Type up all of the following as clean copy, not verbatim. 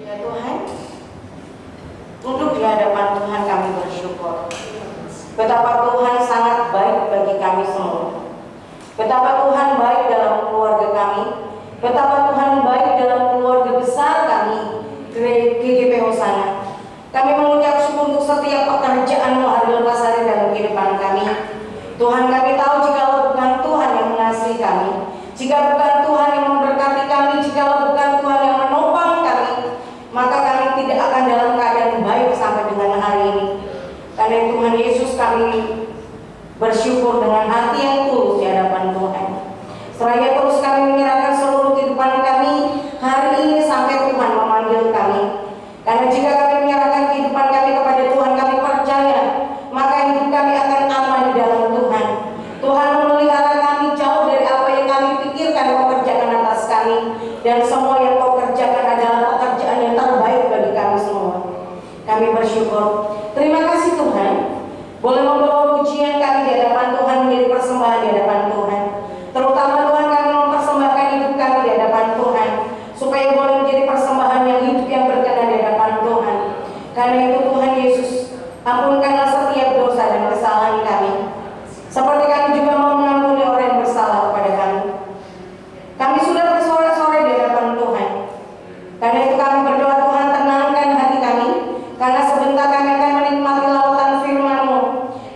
Ya Tuhan, untuk di hadapan Tuhan kami bersyukur. Betapa Tuhan sangat baik bagi kami semua. Betapa Tuhan baik dalam keluarga kami. Betapa Tuhan baik dalam keluarga besar kami, GGP Hosana. Kami mengucap syukur untuk setiap pekerjaan-Mu hari lepas hari dalam kehidupan kami. Tuhan, kami tahu jikalau bukan Tuhan yang mengasihi kami, jika bukan Tuhan yang memberkati kami, jikalau bukan Tuhan yang menopang kami, maka kami tidak akan dalam keadaan baik sampai dengan hari ini. Karena Tuhan Yesus, kami bersyukur dengan hati yang tulus di hadapan Tuhan. Seraya terus kami menyerahkan seluruh kehidupan kami hari ini sampai Tuhan memanggil kami. Karena jika kami menyerahkan kehidupan kami kepada Tuhan, kami percaya maka hidup kami akan aman di dalam Tuhan. Tuhan memelihara kami jauh dari apa yang kami pikirkan Kau kerjakan atas kami, dan semua yang Kau kerjakan adalah pekerjaan yang terbaik bagi kami semua. Kami bersyukur. Terima kasih Tuhan, boleh membawa pujian kami di hadapan Tuhan menjadi persembahan di hadapan Tuhan. Terutama Tuhan, kami mempersembahkan hidup kami di hadapan Tuhan, supaya boleh menjadi persembahan yang hidup yang berkenan di hadapan Tuhan. Karena itu Tuhan Yesus, ampunkanlah setiap dosa dan kesalahan kami, seperti kami juga mau mengampuni orang yang bersalah kepada kami. Kami sudah bersorak-sorai di hadapan Tuhan. Karena itu kami berdoa, Tuhan, tenangkan hati kami, karena sebentar kami akan menikmati lautan firman-Mu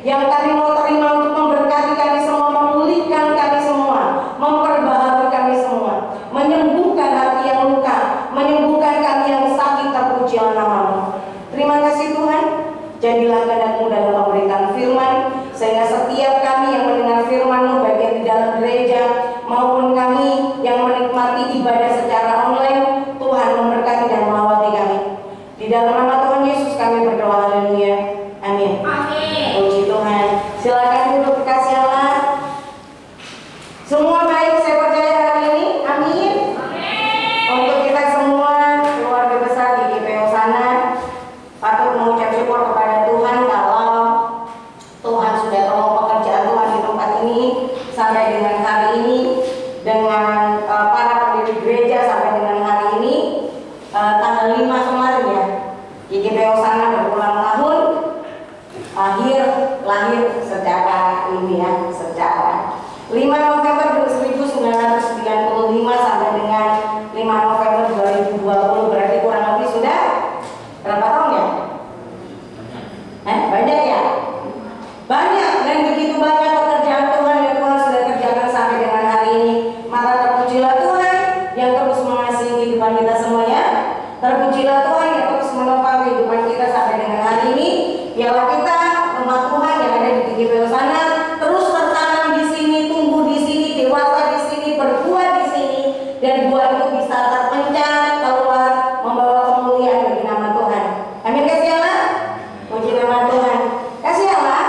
yang kami mau terima untuk memberkati kami semua, memulihkan kami semua, memperbaharui kami semua, menyembuhkan hati yang luka, menyembuhkan kami yang sakit. Terpujilah nama-Mu. Terima kasih Tuhan. Jadilah kehendak-Mu dalam memberikan firman, sehingga setiap kami yang mendengar firman-Mu, baik yang di dalam gereja maupun kami yang menikmati ibadah secara online, Tuhan memberkati dan melawati kami. Di dalam nama Tuhan Yesus kami berdoa, haleluya, amin. Amin. Puji Tuhan. Silakan duduk, kasih Allah. Semua baik, saya percaya hari ini, amin. Untuk kita semua, keluarga besar GGP Hosana, patut mengucap syukur kepada Tuhan kalau Tuhan sudah tolong pekerjaan Tuhan di tempat ini sampai dengan hari ini, dengan para pendiri gereja sampai dengan hari ini, tanggal 5 kemarin ya, GGP Hosana berulang tahun, lahir secara ini ya, secara 5 November 1995 sampai dengan 5 November 2020, berarti kurang lebih sudah berapa tahun ya? Banyak ya? Banyak, dan begitu banyak pekerjaan Tuhan yang Tuhan sudah kerjakan sampai dengan hari ini. Maka terpujilah Tuhan yang terus mengasihi kehidupan kita semuanya. Terpujilah Tuhan yang terus menopang kehidupan kita sampai dengan hari ini. Biarlah kita, umat Tuhan yang ada di GGP Hosana, terus bertanam di sini, tumbuh di sini, dewasa di sini, berbuah di sini, dan buah itu bisa terpencar keluar, membawa kemuliaan bagi nama Tuhan. Amin. Kasih Allah. Puji nama Tuhan. Kasih Allah.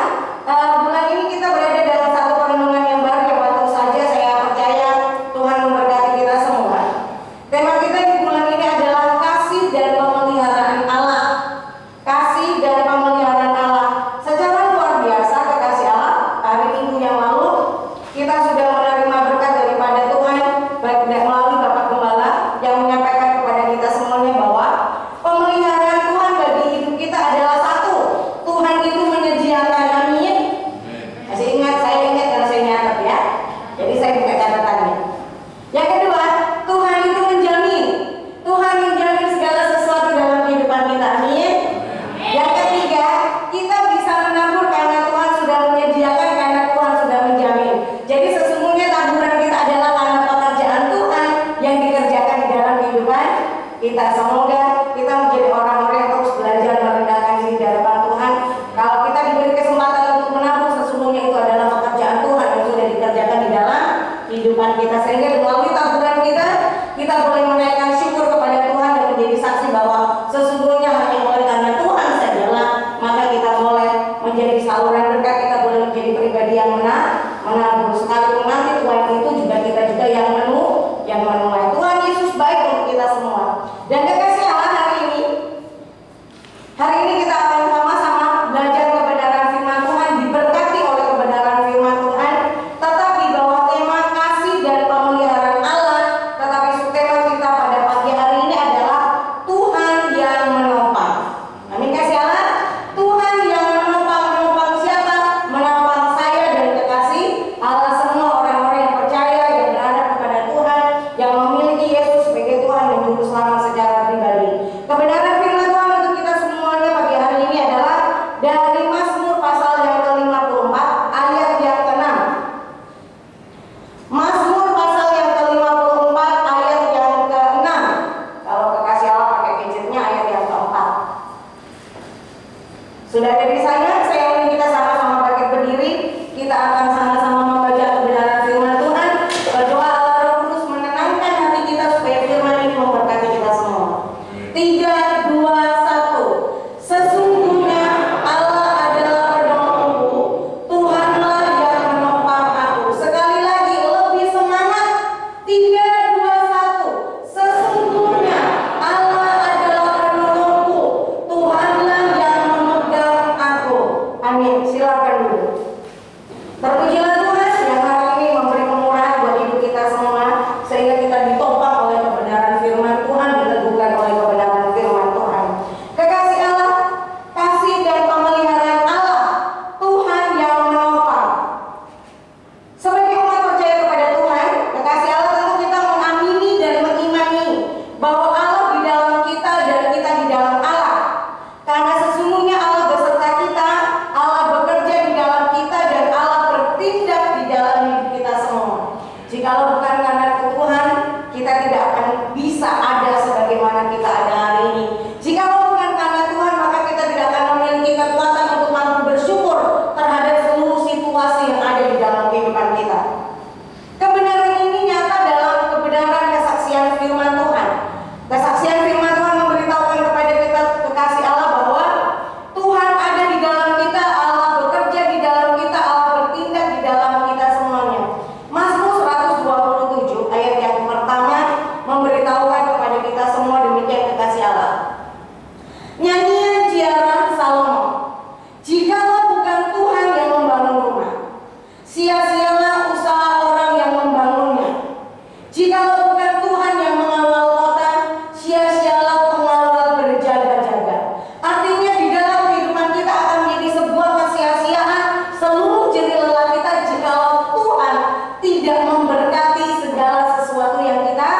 Bulan ini kita berada dalam satu perenungan yang baru yang baru saja saya percaya Tuhan memberkati kita semua. Tema kita di bulan ini adalah kasih dan pemeliharaan Allah. Kasih dan pemeliharaan Allah. Secara luar biasa kekasih Allah, hari Minggu yang lalu kita sudah menerima berkat daripada Tuhan, baik melalui Bapak Gembala yang menyampaikan kepada kita semuanya bahwa pemeliharaan Tuhan bagi hidup kita adalah satu. Tuhan itu menyediakan, amin. Masih ingat, saya ingat karena saya nyatet ya. Jadi saya buka catatannya. Yang kedua, Tuhan itu menjamin. Tuhan menjamin segala sesuatu dalam kehidupan kita, amin. Yang ketiga, kita bisa menabur karena Tuhan sudah menyediakan, karena Tuhan sudah menjamin. Jadi sesungguhnya taburan kita adalah karena pekerjaan Tuhan yang dikerjakan di dalam kehidupan kita. Semoga kita menjadi orang-orang yang terus belajar merendahkan diri di hadapan Tuhan. Kalau kita diberi kesempatan untuk menabur, sesungguhnya itu adalah pekerjaan Tuhan yang sudah dikerjakan di dalam kehidupan kita, sehingga melalui taburan kita boleh menaikkan syukur kepada Tuhan dan menjadi saksi bahwa sesungguhnya hanya oleh karena Tuhan sajalah maka kita boleh menjadi saluran berkat, kita boleh menjadi pribadi yang menabur. Sekalipun nanti Tuhan itu juga kita juga yang menuai. Tuhan Yesus baik untuk kita semua. Dan kekasih Allah, hari ini kita akan sama-sama belajar kebenaran firman Tuhan, diberkati oleh kebenaran firman Tuhan, tetap di bawah tema kasih dan pemeliharaan Allah. Tetapi subtema kita pada pagi hari ini adalah Tuhan kita tidak akan bisa ada sebagaimana kita ada hari ini. Jika bukan karena Tuhan, maka kita tidak akan memiliki kekuatan untuk mampu bersyukur terhadap seluruh situasi yang ada di dalam kehidupan kita. Kebenaran ini nyata dalam kebenaran kesaksian firman Tuhan. Kesaksian firman Tuhan memberitahukan kepada kita kekasih Allah bahwa Tuhan ada di dalam kita, Allah bekerja di dalam kita, Allah bertindak di dalam kita semuanya. Mazmur 127 ayat yang pertama memberitahukan kepada kita semua demikian kekasih Allah. Nyanyian ziarah Salomo. Jikalau bukan Tuhan yang membangun rumah, sia-sialah usaha orang yang membangunnya. Jikalau bukan Tuhan yang mengawal kota, sia-sialah pengawal berjaga-jaga. Artinya di dalam kehidupan kita akan menjadi sebuah kesia-siaan seluruh jerih lelah kita jikalau Tuhan tidak memberkati segala sesuatu yang kita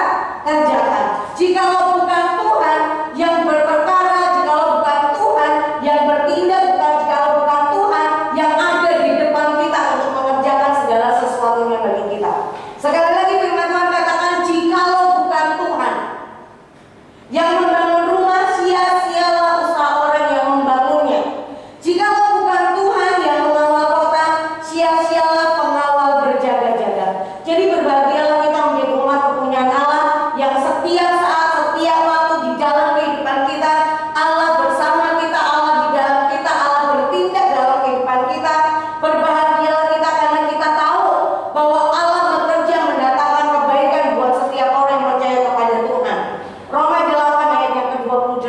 kerjakan. Jikalau bukan Tuhan yang berperkara, jikalau bukan Tuhan yang bertindak, jikalau bukan Tuhan yang ada di depan kita untuk mengerjakan segala sesuatunya bagi kita. Sekali lagi firman Tuhan katakan, jikalau bukan Tuhan yang membangun rumah, sia-sialah usaha orang yang membangunnya. Jikalau bukan Tuhan yang mengawal kota, sia-sialah pengawal berjaga-jaga. Jadi berbahagialah kita menjadi umat kepunyaan Allah yang setiap saat, setiap waktu di dalam kehidupan kita, Allah bersama kita, Allah di dalam kita, Allah bertindak dalam kehidupan kita. Berbahagialah kita karena kita tahu bahwa Allah bekerja mendatangkan kebaikan buat setiap orang yang percaya kepada Tuhan. Roma 8 ayat yang ke-28.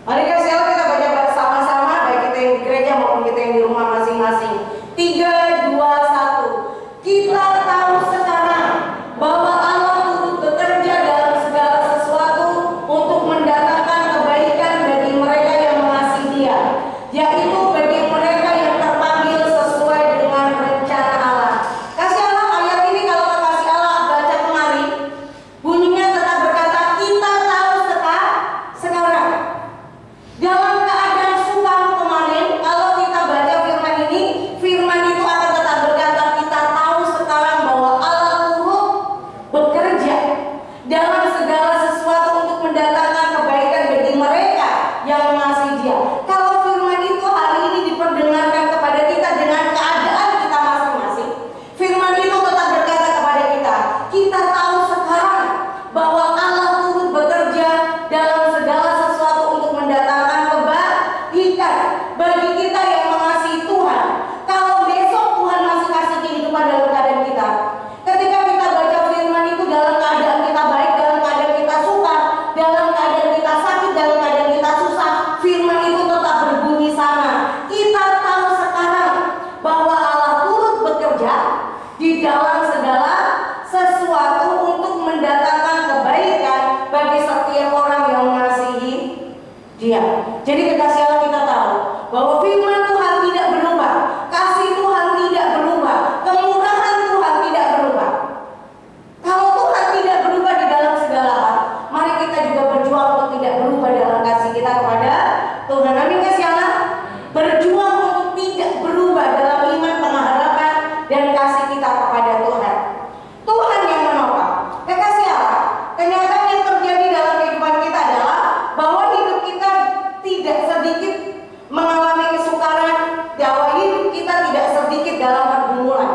Mari kasih Allah kita baca bersama-sama, baik kita yang di gereja maupun kita yang di rumah masing-masing. 3, 2, 1. Kita tahu sekarang bahwa Allah turut bekerja dalam segala sesuatu untuk mendatangkan kebaikan bagi mereka yang mengasihi Dia, yaitu bagi mereka yang terpanggil sesuai dengan rencana Allah. Kasih Allah, ayat ini kalau kasih Allah baca kemarin, bunyinya tetap berkata, kita tahu sekarang. Dalam keadaan sukar kemarin, kalau kita baca firman ini, firman itu akan tetap berkata, kita tahu sekarang bahwa Allah turut bekerja dalam segala sesuatu untuk mendatangkan kebaikan bagi mereka yang mengasihi Dia. Kalau firman itu hari ini diperdengarkan kepada kita dengan keadaan kita masing-masing, firman itu tetap berkata kepada kita, kita tahu sekarang bahwa Allah turut bekerja dalam segala sesuatu untuk mendatangkan kebaikan bagi kita yang mengasihi Tuhan. Kalau besok Tuhan masih kasih kehidupan dalam keadaan kita, ketika kita baca firman itu dalam keadaan kita baik, dalam keadaan kita suka, dalam keadaan kita sakit, dalam keadaan kita susah, firman itu tetap berbunyi sama. Kita tahu sekarang bahwa Allah turut bekerja di dalam segala sesuatu untuk mendatangkan kebaikan bagi setiap orang yang mengasihi Dia. Jadi kekasih Allah, kita tahu bahwa firman Tuhan tidak berubah, kasih Tuhan tidak berubah, kemurahan Tuhan tidak berubah. Kalau Tuhan tidak berubah di dalam segala hal, mari kita juga berjuang untuk tidak berubah dalam kasih kita kepada Tuhan. Amin kasih Allah. Berjuang untuk tidak berubah dalam iman, pengharapan, dan kasih kita kepada Tuhan. Tuhan yang menopang. Kekasih Allah, kenyataan yang terjadi dalam kehidupan kita adalah bahwa hidup kita tidak sedikit mengalami kesukaran, bahwa hidup kita tidak sedikit dalam pergumulan.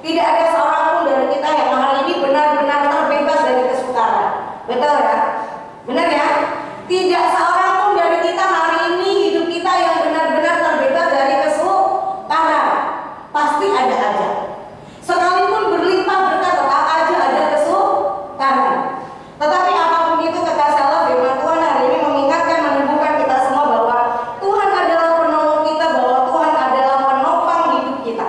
Tidak ada seorang pun dari kita yang hari ini benar-benar terbebas dari kesukaran. Betul ya? Benar ya? Tidak seorang pun dari kita hari ini hidup kita yang benar-benar terbebas dari kesukaran. Pasti ada aja. Sekalipun berlimpah berkat, tetap aja ada kesukaran. Tetapi apapun itu, kekasih Allah, firman Tuhan hari ini mengingatkan, meneguhkan kita semua bahwa Tuhan adalah penolong kita, bahwa Tuhan adalah penopang hidup kita.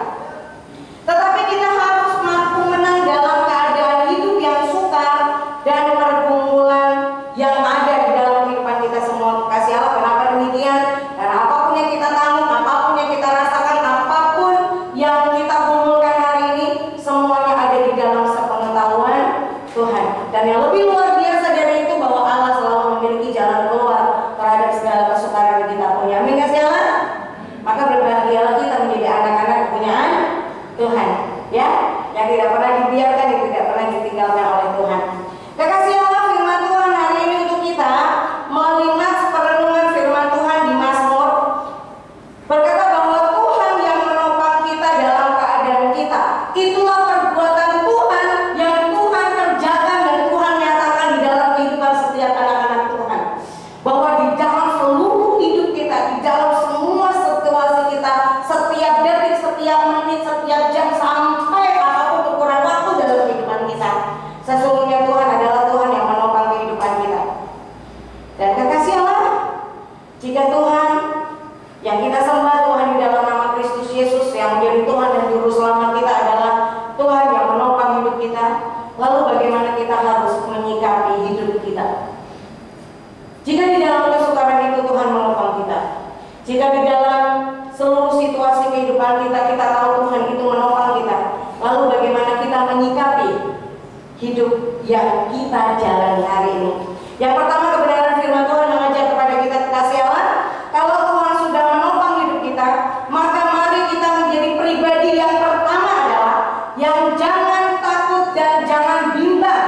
Tetapi kita harus mampu menang dalam keadaan hidup yang sukar dan pergumulan yang ada di dalam kehidupan kita semua. Kasih Allah, kenapa demikian? Karena apapun yang kita tanggung, apapun yang kita rasakan, apapun yang kita gumulkan hari ini, semuanya ada di dalam sepengetahuan Tuhan. Dan yang lebih luar biasa dari itu, bahwa Allah selalu memiliki jalan keluar terhadap segala kesukaran yang kita punya. Amin kasih Allah. Maka berbahagialah kita menjadi anak-anak kepunyaan Tuhan, ya, yang tidak pernah dibiarkan Jika di dalam seluruh situasi kehidupan kita, kita tahu Tuhan itu menopang kita, lalu bagaimana kita menyikapi hidup yang kita jalani hari ini? Yang pertama, kebenaran firman Tuhan mengajak kepada kita kekasih Allah, kalau Tuhan sudah menopang hidup kita, maka mari kita menjadi pribadi yang pertama adalah yang jangan takut dan jangan bimbang.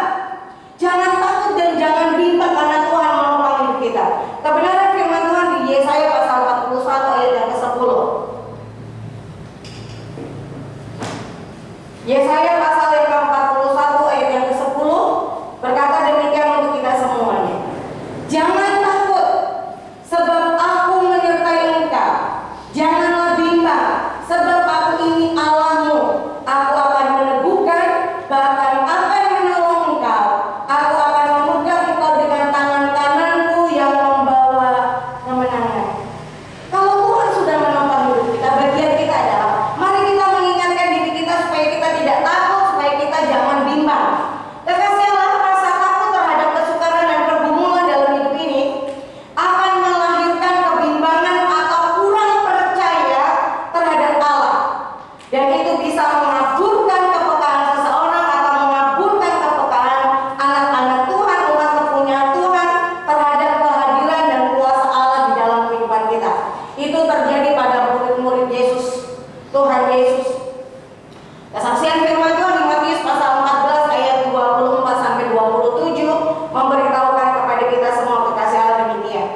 Jangan takut dan jangan bimbang karena Tuhan menopang hidup kita. Kebenaran firman Tuhan di Yesaya pasal 41 ayat yang ke-10. Yesaya pasal yang ke-41 ayat yang ke-10 berkata demikian untuk kita semuanya. Jangan takut, sebab aku menyertai engkau. Janganlah bimbang, sebab aku ini Allahmu. Aku akan meneguhkan, bahkan akan menolong engkau. Aku akan memegang engkau dengan tangan kananku yang membawa kemenangan. Kalau Tuhan sudah menopang hidup kita, bagian kita adalah mari kita mengingatkan diri kita supaya kita tidak takut, supaya kita jangan bimbang. Kekasih Allah, rasa takut terhadap kesukaran dan pergumulan dalam hidup ini akan melahirkan kebimbangan atau kurang percaya terhadap Allah, dan itu bisa mengaburkan kepekaan seseorang atau mengaburkan kepekaan anak-anak Tuhan, umat kepunyaan Tuhan terhadap kehadiran dan kuasa Allah di dalam kehidupan kita. Itu terjadi pada murid-murid Yesus, Tuhan Yesus. Kesaksian firman Tuhan di Matius pasal 14 ayat 24 sampai 27 memberitahukan kepada kita semua kekasih Allah demikian.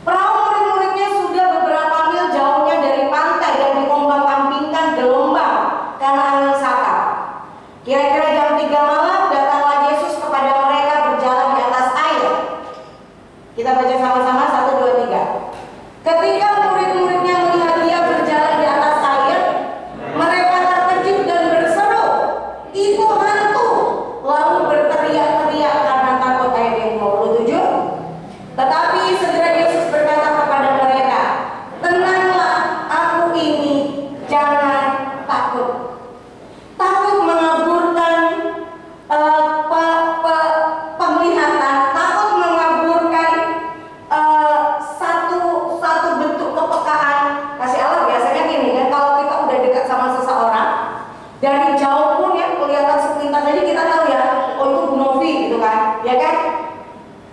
Perahu murid-muridnya sudah beberapa mil jauhnya dari pantai dan diombang-ambingkan gelombang karena angin sakal. Kira-kira jam 3 malam datanglah Yesus kepada mereka berjalan di atas air. Kita baca sama-sama 1, 2, 3. Ketika murid-muridnya melihat dia berjalan di atas air, mereka terkejut dan berseru, "Itu hantu!" Lalu berteriak-teriak karena takut. Ayat yang 27. Tetapi segera Yesus berkata kepada mereka, "Tenanglah, aku ini, jangan takut." Takut mengaburkan penglihatan, takut mengaburkan satu bentuk kepekaan. Kasih Allah biasanya gini kan, kalau kita udah dekat sama seseorang, dari jauh pun ya kelihatan sepintas aja kita tahu ya, oh itu Bu Novi gitu kan, ya kan?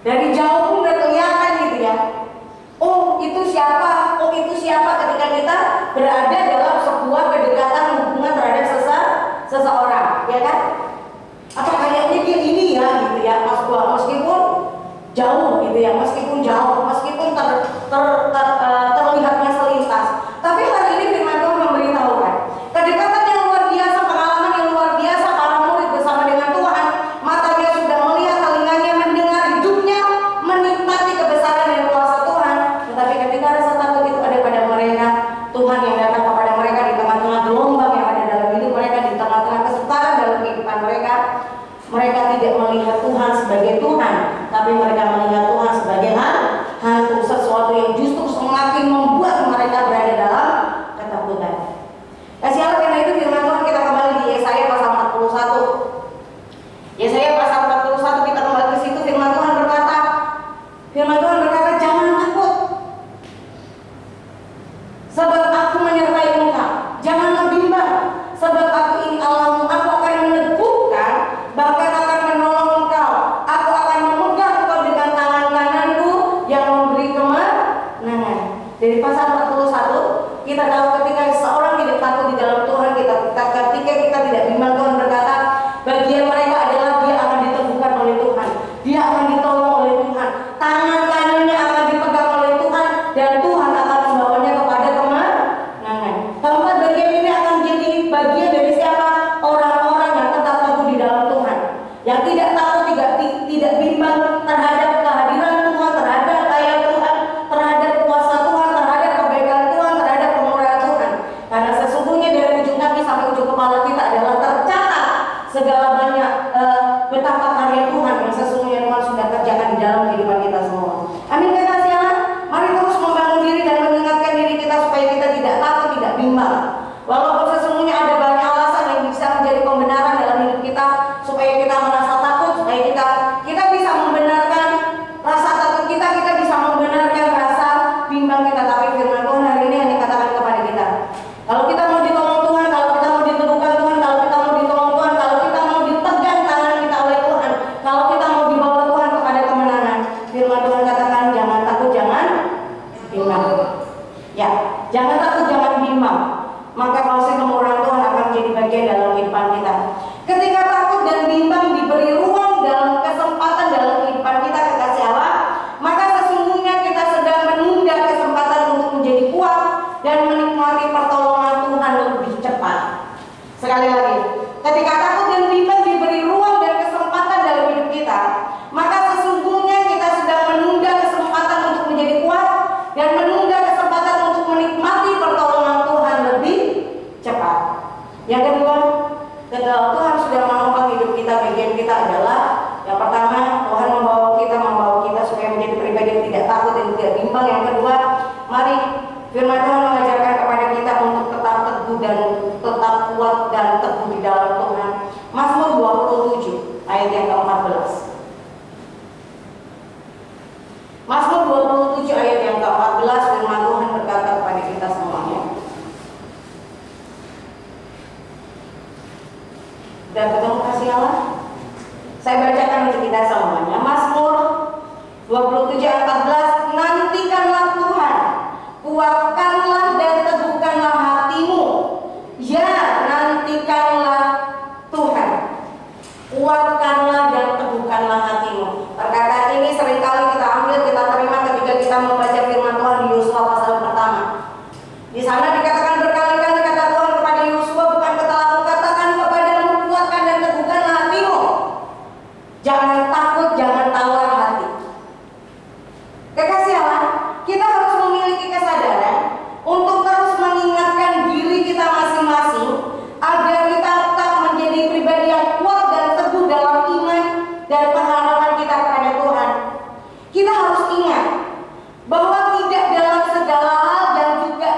Dari jauh pun udah kelihatan gitu ya. Oh itu siapa? Oh itu siapa? Ketika kita berada dalam sebuah kedekatan hubungan terhadap seseorang, ya kan? Atau kayaknya dia ini ya gitu ya, meskipun jauh gitu ya, meskipun terlihatnya selintas. Tapi hari ini firman Tuhan memberitahukan kedekatan yang luar biasa, pengalaman yang luar biasa para murid bersama dengan Tuhan. Matanya sudah melihat, telinganya mendengar, hidupnya menikmati kebesaran dan kuasa Tuhan. Tetapi ketika rasa takut itu ada pada mereka, Tuhan yang datang kepada mereka di tengah-tengah gelombang yang ada dalam hidup mereka, di tengah-tengah kesukaran dalam kehidupan mereka. Mereka tidak melihat Tuhan sebagai Tuhan, tapi mereka melihat Tuhan sebagai hantu, sesuatu yang justru semakin membuat mereka berada dalam ketakutan. Kasih Allah, karena itu firman Tuhan kita kembali di Yesaya pasal 41. Yesaya pasal 41 kita kembali ke situ. Firman Tuhan berkata, jangan takut, sebab aku menyertai engkau. Janganlah bimbang, sebab aku ini Allahmu. Aku akan meneguhkan, bahkan akan menolong engkau. Aku akan memegang engkau dengan tangan kananku yang memberi kemenangan. Dari pasal 41 kita tahu ketika seorang tidak takut di dalam Tuhan, ketika kita tidak bimbang, Tuhan berkata bagian mereka adalah dia akan diteguhkan oleh Tuhan, dia akan ditolong oleh Tuhan, tangan kanannya akan dipegang oleh Tuhan, dan Tuhan akan membawanya kepada kemenangan. Keempat bagian ini akan jadi bagian dari siapa? Orang-orang yang tetap teguh di dalam Tuhan, yang tidak takut, tidak bimbang terhadap kehadiran Tuhan, terhadap daya Tuhan, terhadap kuasa Tuhan, terhadap kebaikan Tuhan, terhadap kemurahan Tuhan. Karena sesungguhnya dari ujung kaki sampai ujung kepala kita adalah tercatat segala banyak betapa karya Tuhan yang sesungguhnya Tuhan sudah kerjakan di dalam kehidupan kita semua. Amin, kekasih Allah. Mari terus membangun diri dan mengingatkan diri kita supaya kita tidak takut, tidak bimbang. Walaupun sesungguhnya ada banyak alasan yang bisa menjadi pembenaran dalam hidup kita supaya kita merasa takut, supaya kita bisa membenarkan rasa takut kita bisa membenarkan rasa bimbang kita. Tapi firman kita adalah yang pertama, Tuhan membawa kita supaya menjadi pribadi yang tidak takut dan tidak bimbang. Yang kedua, mari firman Tuhan mengajarkan kepada kita untuk tetap teguh dan tetap kuat dan teguh di dalam Tuhan. Mazmur 27 ayat yang ke-14. Mazmur 27 ayat yang ke-14, firman Tuhan berkata kepada kita semuanya. Dan ketemu kasih Allah. Saya bacakan untuk kita semuanya. Mazmur 27 ayat 14. Nantikanlah Tuhan, kuatkanlah dan teguhkanlah hatimu. Ya, nantikanlah Tuhan, kuatkanlah dan teguhkanlah hatimu. Perkataan ini seringkali kita ambil, kita terima ketika kita membaca firman Tuhan di Yosua pasal pertama. Di sana dikatakan berkali-kali kata Tuhan kepada Yosua, bukan telah kukatakan kepadamu, kuatkan dan teguhkanlah hatimu. Jangan takut, jangan tawar hati. Kekasih Allah, kita harus memiliki kesadaran untuk terus mengingatkan diri kita masing-masing agar kita tetap menjadi pribadi yang kuat dan teguh dalam iman dan pengharapan kita kepada Tuhan. Kita harus ingat bahwa tidak dalam segala hal dan tidak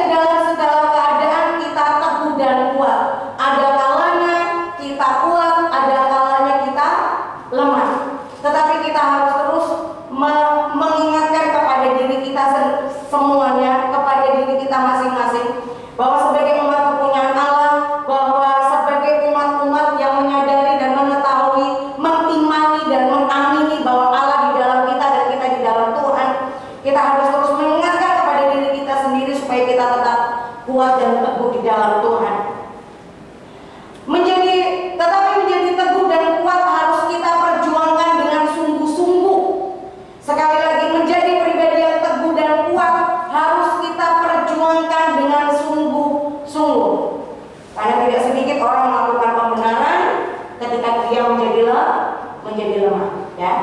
dalam segala keadaan kita teguh dan kuat. Ada kalanya kita kuat, ada kalanya kita lemah. Tetapi kita harus terus mengingatkan kepada diri kita semuanya, kepada diri kita masing-masing, bahwa sebagai umat kepunyaan Allah, bahwa sebagai umat-umat yang menyadari dan mengetahui, mengimani dan mengamini bahwa Allah di dalam kita dan kita di dalam Tuhan, kita harus terus mengingatkan kepada diri kita sendiri supaya kita tetap kuat dan teguh di dalam Tuhan. Tetapi menjadi teguh dan kuat harus kita perjuangkan dengan sungguh-sungguh. Sekali lagi, menjadi pribadi yang teguh dan kuat harus kita perjuangkan dengan sungguh-sungguh. Karena tidak sedikit orang melakukan pembenaran ketika dia menjadi lemah. Ya.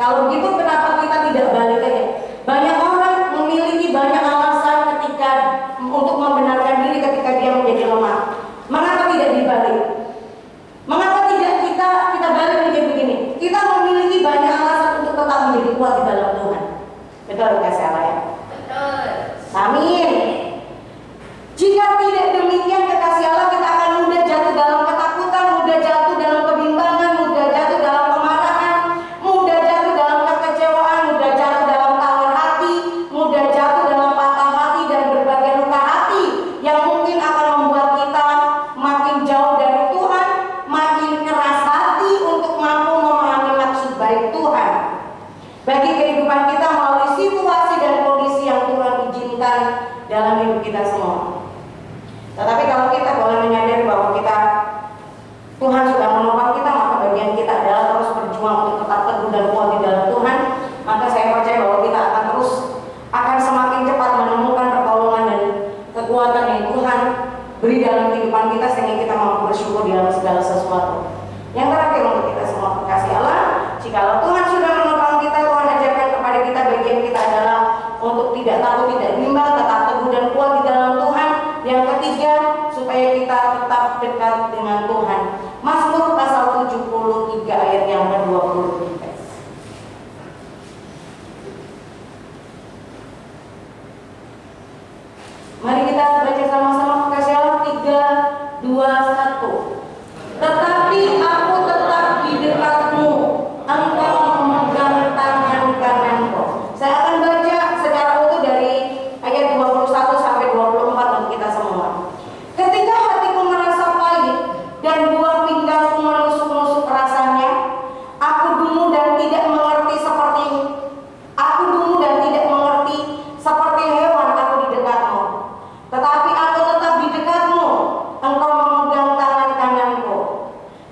Kalau begitu, kenapa kita tidak balik aja? Banyak orang memiliki banyak alasan ketika untuk membenarkan diri ketika dia menjadi lemah. Mengapa tidak dibalik? Mengapa tidak kita balik menjadi begini? Kita memiliki banyak alasan untuk tetap menjadi kuat di dalam Tuhan. Betul kasih Allah ya? Betul. Amin. Jika tidak demikian kekasih Allah, kita akan mudah jatuh dalam ketakutan, mudah jatuh dalam kebimbangan, mudah jatuh dalam kemarahan, mudah jatuh dalam kekecewaan, mudah jatuh dalam tawar hati, mudah jatuh dalam patah hati dan berbagai luka hati yang mungkin akan membuat kita makin jauh dari Tuhan, makin keras hati untuk mampu memahami maksud baik Tuhan bagi kehidupan kita melalui situasi dan kondisi yang Tuhan izinkan dalam hidup kita semua. Tetapi kalau kita boleh menyadari bahwa Tuhan sudah menopang kita, maka bagian kita adalah terus berjuang untuk tetap teguh dan kuat di dalam Tuhan. Maka saya percaya bahwa kita akan semakin cepat menemukan pertolongan dan kekuatan yang Tuhan beri dalam kehidupan kita, sehingga kita mampu bersyukur di dalam segala sesuatu. Yang terakhir untuk kita semua kekasih Allah, jikalau Tuhan sudah menopang kita, Tuhan ajarkan kepada kita, bagian kita adalah untuk tidak takut, tidak bimbang, tetap teguh dan kuat di dalam Tuhan. Yang ketiga, supaya kita tetap dekat dengan Tuhan. Mazmur pasal 73 ayat yang ke-23. Mari kita baca sama-sama kekasih Allah. 3, 2, 1. Tetapi aku tetap di dekatmu, engkau memegang tangan kananku. Saya akan baca secara utuh dari ayat 21 sampai 24 untuk kita semua. Ketika hatiku merasa pahit dan buah pinggangku menusuk-nusuk rasanya, aku dungu dan tidak mengerti seperti hewan aku di dekatmu. Tetapi aku tetap di dekatmu, engkau memegang tangan kananku.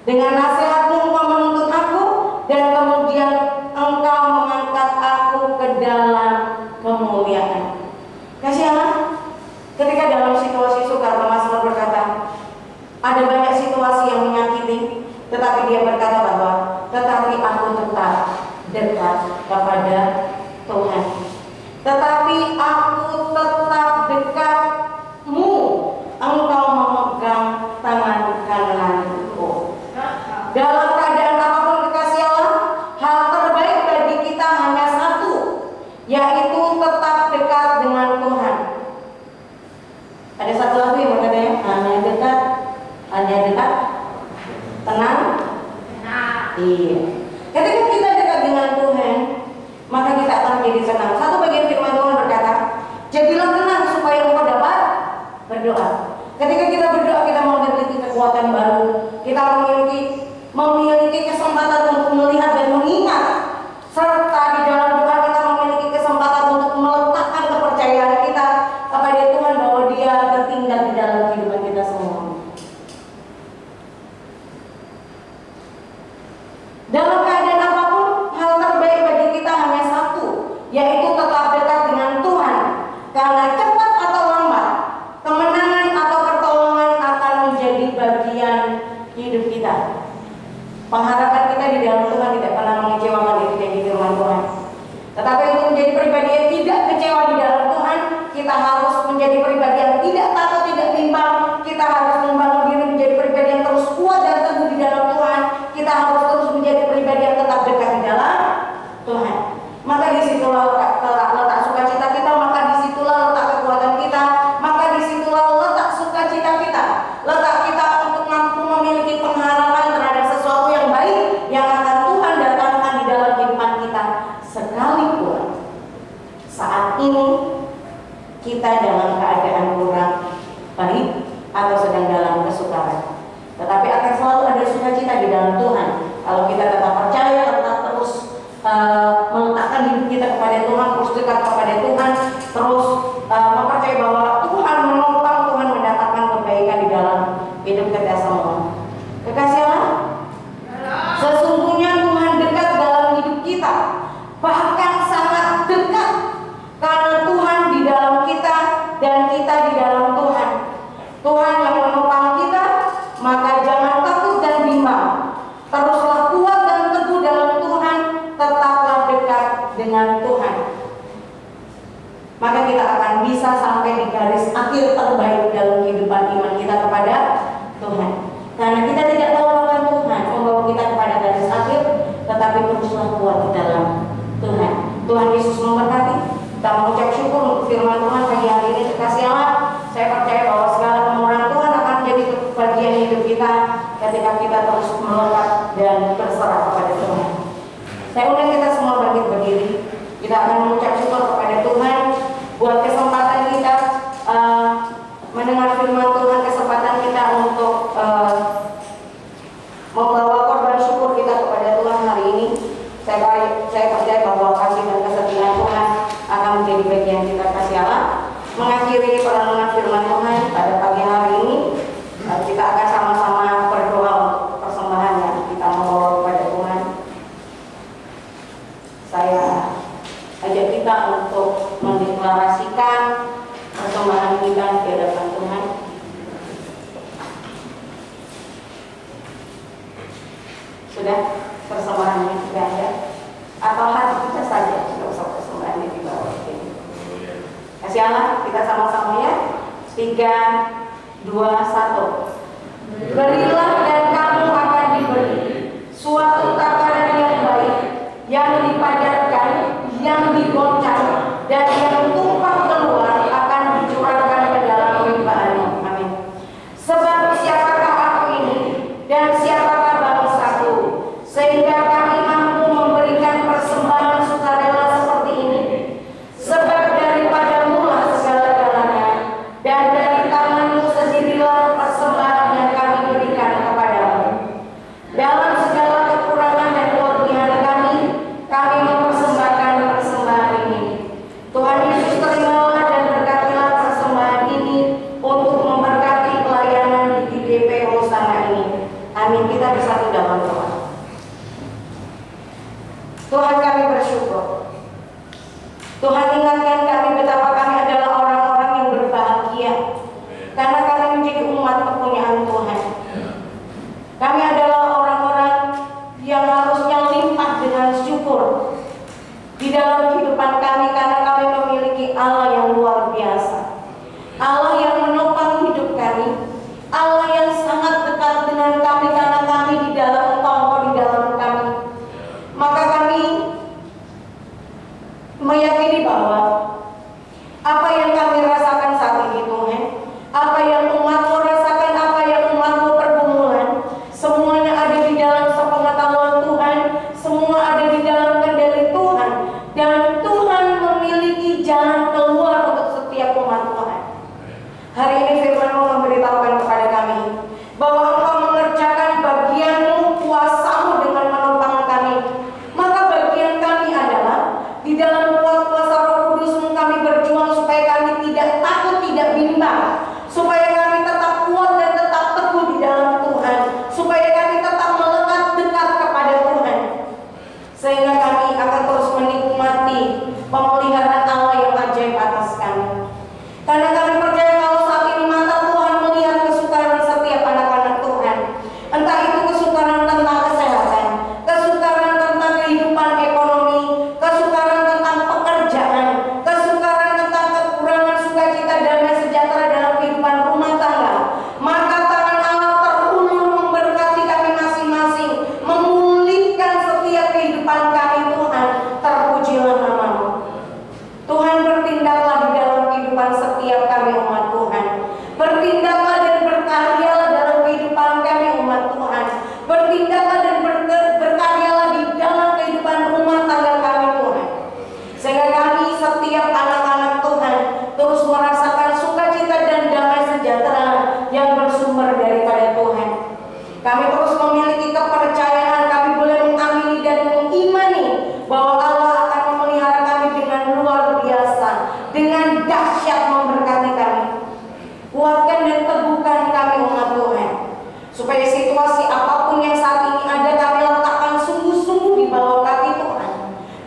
Dengan nasihatmu engkau menuntut aku, dan kemudian engkau mengangkat aku ke dalam kemuliaan. Kasih Allah, ketika dalam situasi sukar, Mazmur berkata, ada banyak situasi yang menyakiti, tetapi dia berkata bahwa tetapi aku tetap dekat kepada Tuhan. Tetapi aku tetap dekatmu, engkau memegang Iya. Ketika kita dekat dengan Tuhan, maka kita akan menjadi tenang. Satu bagian firman Tuhan berkata, jadilah tenang supaya engkau dapat berdoa. Ketika kita berdoa, kita memiliki kekuatan baru. Kita memiliki kesempatan untuk melihat dan mengingat. Serta di dalam doa kita memiliki kesempatan untuk meletakkan kepercayaan kita kepada Tuhan bahwa Dia bertindak di dalam kehidupan kita semua. Dalam keadaan apapun, hal terbaik bagi kita hanya satu, yaitu tetap dekat dengan Tuhan. Karena cepat atau lambat, kemenangan atau pertolongan akan menjadi bagian hidup kita. Pengharapan kita di dalam Tuhan tidak pernah mengecewakan dari firman Tuhan. Tetapi untuk menjadi pribadi yang tidak kecewa di dalam Tuhan, kita harus menjadi pribadi yang tidak takut, tidak bimbang. Kita harus membangun diri menjadi pribadi yang terus kuat dan teguh di dalam Tuhan. Kita harus terus menjadi pribadi yang tetap dekat di dalam Tuhan. Maka disitulah letak sukacita kita, maka disitulah letak kekuatan kita, maka disitulah letak sukacita kita, letak kita untuk mampu memiliki pengharapan terhadap sesuatu yang baik yang akan Tuhan datangkan di dalam kehidupan kita. Sekalipun saat ini kita dalam keadaan kurang baik atau sedang dalam kesukaran, tetapi akan selalu ada sukacita di dalam Tuhan kalau kita tetap percaya, tetap terus meletakkan hidup kita kepada Tuhan, terus dekat kepada Tuhan, terus mempercayai bahwa Tuhan menopang, Tuhan mendatangkan kebaikan di dalam hidup kita semua. Kekasih Allah, sesungguhnya Tuhan dekat dalam hidup kita, bahkan sangat dekat, karena Tuhan di dalam kita dan kita di dalam Tuhan. Tuhan yang menopang kita, maka jangan takut dan bimbang. Teruslah kuat dan teguh dalam Tuhan, tetaplah dekat dengan Tuhan. Maka kita akan bisa sampai di garis akhir terbaik dalam kehidupan iman kita kepada Tuhan. Karena kita tidak tahu kapan Tuhan membawa kita kepada garis akhir, tetapi teruslah kuat di dalam Tuhan. Tuhan Yesus memberkati. Kita mengucap syukur untuk firman Tuhan pagi hari ini. Terkasih Allah, saya percaya bahwa segala kemurahan Tuhan akan menjadi bagian hidup kita ketika kita terus melekat dan berserah kepada Tuhan. Saya undang kita semua bangkit berdiri. Kita akan mengucap syukur kepada Tuhan buat kesempatan kita mendengar firman Tuhan, kesempatan kita untuk membawa korban syukur kita kepada Tuhan hari ini. Saya percaya bahwa kasih dan kesetiaan Tuhan akan menjadi bagian kita. Kasih Allah mengakhiri perenungan firman Tuhan pada pagi hari ini. Kita akan sama-sama berdoa untuk persembahan yang kita membawa kepada Tuhan. Saya ajak kita untuk mendeklarasikan persembahan kita di hadapan Tuhan. Sudah persembahannya sudah ada, atau hati kita saja, tidak usah persembahannya di bawah ini. Kasih Allah, kita sama-sama ya. 3, 2, 1. Berilah dan kamu akan diberi suatu takaran yang baik, yang dipadatkan, yang digoncang, dan yang tumpah keluar akan dicurahkan ke dalam limpahanmu. Amin. Sebab siapakah aku ini dan siapakah bangsaku, sehingga kami mampu memberikan persembahan sukarela seperti ini? Sebab daripadamu-lah segala-galanya, dan dari tanganmu sendirilah persembahan yang kami berikan kepadamu. Dalam segala kekurangan dan kelebihan kami mempersembahkan persembahan ini. Tuhan Yesus, terimalah dan berkatilah persembahan ini untuk memberkati pelayanan di GDP Hosana ini. Amin. Kita bersatu dalam doa. Tuhan, kami bersyukur. Tuhan, ingatkan kami betapa kami adalah orang-orang yang berbahagia karena kami menjadi umat kepunyaan Tuhan. Kami adalah orang-orang yang harusnya limpah dengan syukur di dalam kehidupan kami karena kami memiliki Allah yang luar biasa, Allah yang menopang hidup kami, Allah yang sangat dekat dengan kami karena kami di dalam Engkau, di dalam kami. Maka kami meyakini bahwa apa yang kami rasakan saat ini Tuhan, apa yang umat-Mu rasakan, apa yang umat-Mu pergumulan, semuanya ada di dalam sepengetahuan Tuhan. Kami terus memiliki kepercayaan, kami boleh mengamini dan mengimani bahwa Allah akan memelihara kami dengan luar biasa, dengan dahsyat memberkati kami. Kuatkan dan teguhkan kami umat Tuhan, supaya situasi apapun yang saat ini ada kami letakkan sungguh-sungguh di bawah kaki Tuhan.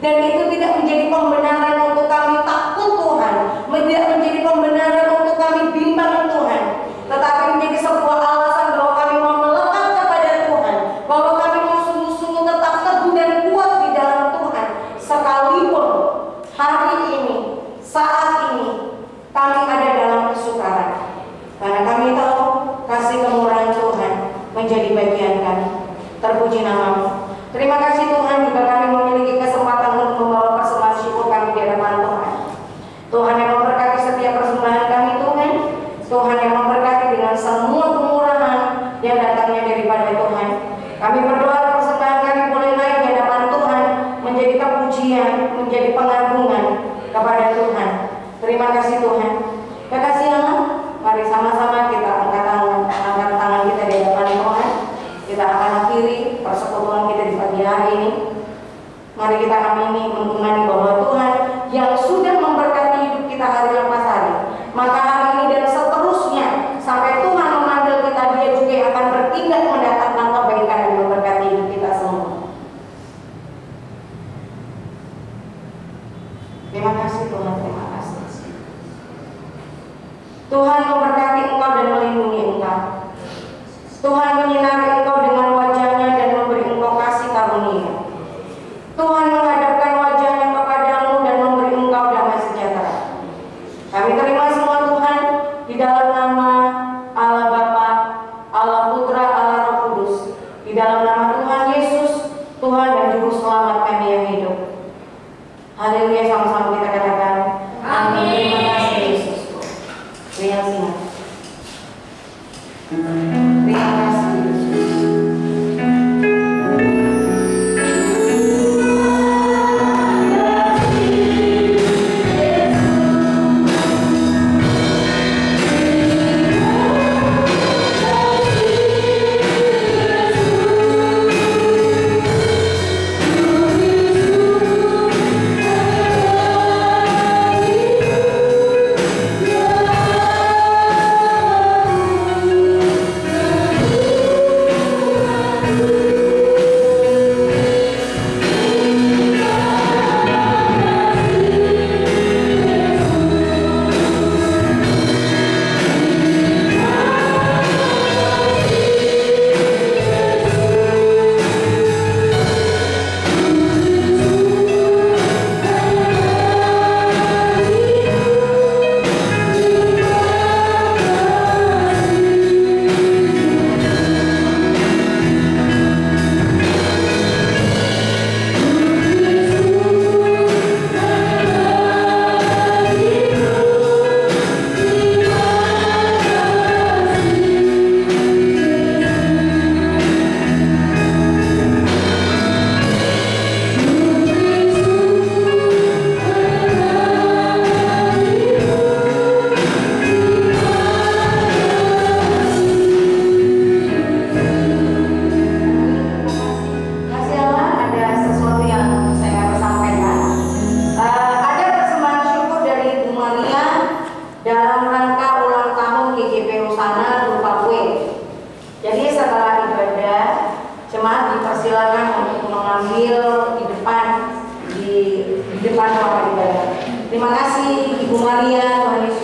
Dan itu tidak menjadi pembenaran untuk kami takut Tuhan, tidak menjadi pembenaran untuk kami bimbang Tuhan, tetapi menjadi sebuah alasan bahwa kami mau melekat kepada Tuhan, bahwa kami mau sungguh-sungguh tetap teguh dan kuat di dalam Tuhan, sekalipun hari ini, saat ini kami ada dalam kesukaran. Karena kami tahu kasih kemurahan Tuhan menjadi bagian kami. Terpuji nama-Mu. Terima kasih Tuhan, juga kami memiliki kesempatan untuk membawa persembahan syukur kami di hadapan Tuhan. Tuhan yang memberkati setiap persembahan kami Tuhan. Tuhan yang memberkati dengan semua kemurahan yang datangnya daripada Tuhan. Kami berdoa persembahan kami boleh naik di hadapan Tuhan, menjadi kepujian, menjadi pengagungan kepada Tuhan. Terima kasih Tuhan. Kekasih Allah, mari sama-sama kita angkat tangan kita di hadapan Tuhan. Kita akan akhiri persekutuan kita di pagi hari ini. Mari kita amini, mengimani bahwa Tuhan yang sudah memberkati hidup kita hari lepas hari, maka hari ini dan seterusnya sampai Tuhan memanggil kita, Dia juga akan bertindak mendatangkan kebaikan dan memberkati hidup kita semua. Terima kasih Tuhan, terima kasih. Tuhan memberkati engkau dan melindungi engkau. Tuhan menyinari engkau dengan wajah-Nya dan memberi engkau kasih karunia. Tuhan menghadapkan wajah-Nya kepadamu dan memberi engkau damai sejahtera. Kami terima semua Tuhan di dalam nama Allah Bapa, Allah Putra, Allah Roh Kudus, di dalam nama Tuhan Yesus, Tuhan dan Juru Selamat kami yang hidup. Haleluya, sama-sama kita katakan amin. Terima kasih Yesus. Terima kasih. Terima kasih Yesus. Terima kasih Ibu Maria, Tuhan Yesus